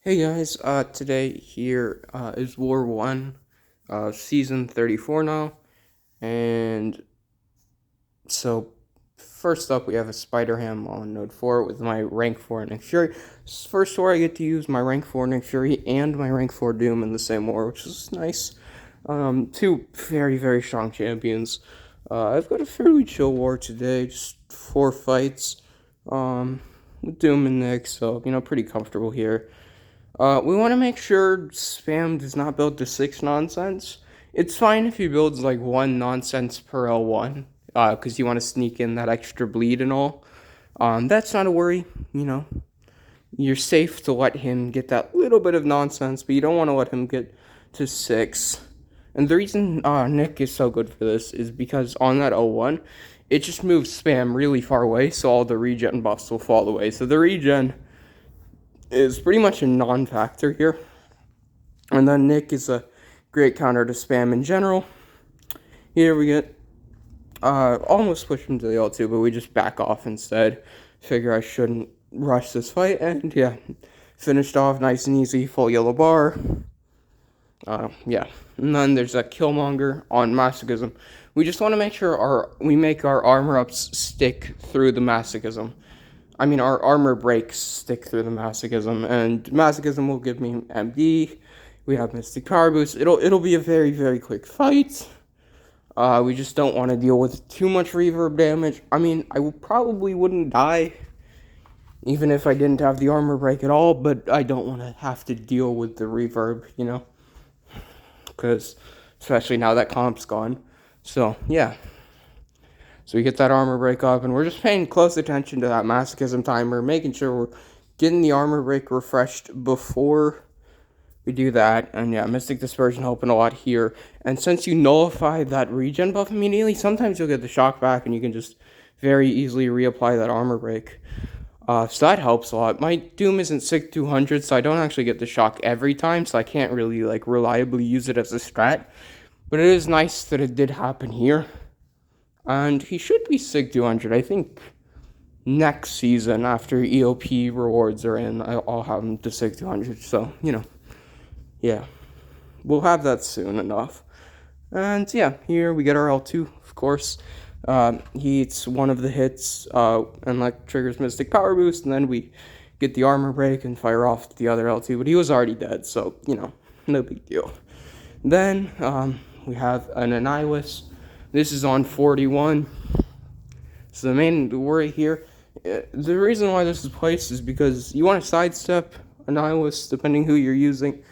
Hey guys, today here is War 1, season 34 now, and so first up we have a Spider Ham on node 4 with my rank 4 Nick Fury. First war I get to use my rank 4 Nick Fury and my rank 4 Doom in the same war, which is nice. Two very, very strong champions. I've got a fairly chill war today, just 4 fights, with Doom and Nick, so, pretty comfortable here. We want to make sure spam does not build to 6 nonsense. It's fine if he builds like 1 nonsense per L1, because you want to sneak in that extra bleed and all. That's not a worry, You're safe to let him get that little bit of nonsense, but you don't want to let him get to 6. And the reason Nick is so good for this is because on that L1, it just moves spam really far away, so all the regen buffs will fall away. So the regen is pretty much a non-factor here. And then Nick is a great counter to spam in general. Here we get almost push him to the L2, but we just back off instead. Figure I shouldn't rush this fight, and yeah, finished off nice and easy, full yellow bar. Yeah, and then there's a Killmonger on Masochism. We just want to make sure we make our armor ups stick through the Masochism. Our armor breaks stick through the Masochism, and Masochism will give me MD. We have Mystic Power Boost. It'll be a very, very quick fight. We just don't want to deal with too much reverb damage. I probably wouldn't die, even if I didn't have the armor break at all, but I don't want to have to deal with the reverb, because especially now that comp's gone. So, yeah. So we get that armor break up, and we're just paying close attention to that Masochism timer, making sure we're getting the armor break refreshed before we do that. And yeah, Mystic Dispersion helping a lot here. And since you nullify that regen buff immediately, sometimes you'll get the shock back, and you can just very easily reapply that armor break. So that helps a lot. My Doom isn't SIG 200, so I don't actually get the shock every time, so I can't really reliably use it as a strat. But it is nice that it did happen here. And he should be SIG 200. I think next season, after EOP rewards are in, I'll have him to SIG 200. So, yeah. We'll have that soon enough. And yeah, here we get our L2, of course. He eats one of the hits and triggers Mystic Power Boost, and then we get the armor break and fire off the other L2. But he was already dead, so, no big deal. Then we have an Annihilus. This is on 41. So the main worry here, the reason why this is placed is because you want to sidestep Annihilus depending who you're using.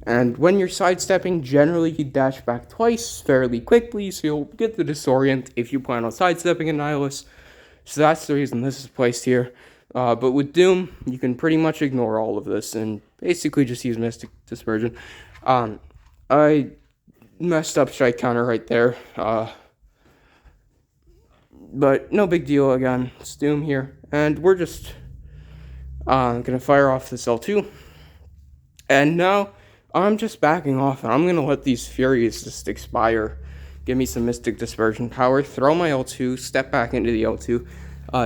And when you're sidestepping, generally you dash back twice fairly quickly, so you'll get the disorient if you plan on sidestepping Annihilus. So that's the reason this is placed here. But with Doom, you can pretty much ignore all of this and basically just use Mystic Dispersion. I messed up strike counter right there. But no big deal again. It's Doom here. And we're just gonna fire off this L2. And now I'm just backing off, and I'm gonna let these Furies just expire. Give me some Mystic Dispersion power. Throw my L2, step back into the L2.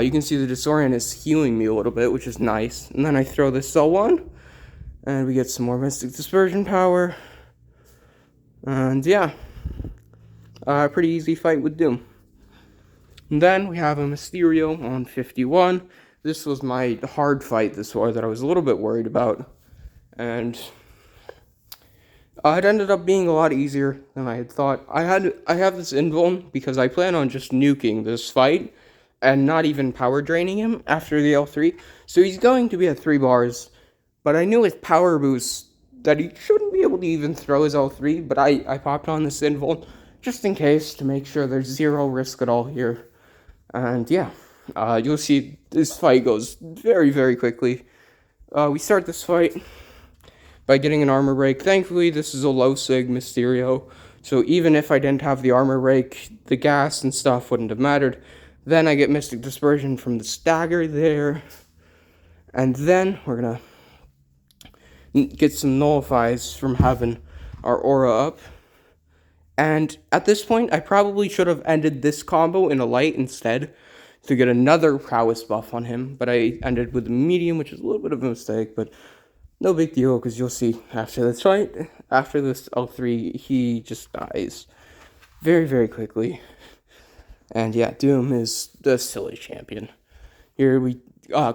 You can see the Disorient is healing me a little bit, which is nice. And then I throw this L1, and we get some more Mystic Dispersion power. And yeah, pretty easy fight with Doom. And then we have a Mysterio on 51. This was my hard fight this war that I was a little bit worried about. And it ended up being a lot easier than I had thought. I have this invuln because I plan on just nuking this fight and not even power draining him after the L3. So he's going to be at 3 bars. But I knew with power boost that he shouldn't be able to even throw his L3. But I popped on this invuln just in case to make sure there's zero risk at all here. And yeah, you'll see this fight goes very, very quickly. We start this fight by getting an armor break. Thankfully, this is a low sig Mysterio, so even if I didn't have the armor break, the gas and stuff wouldn't have mattered. Then I get Mystic Dispersion from the stagger there, and then we're gonna get some nullifies from having our aura up. And at this point, I probably should have ended this combo in a light instead to get another prowess buff on him, but I ended with a medium, which is a little bit of a mistake, but No big deal, because you'll see after this fight, after this L3, he just dies very, very quickly. And yeah, Doom is the silly champion. Here we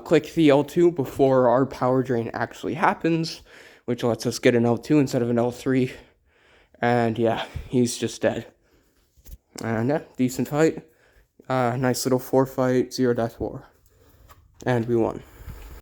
click the L2 before our power drain actually happens, which lets us get an L2 instead of an L3. And yeah, he's just dead. And yeah, decent fight. Nice little 4 fight, 0 death war. And we won.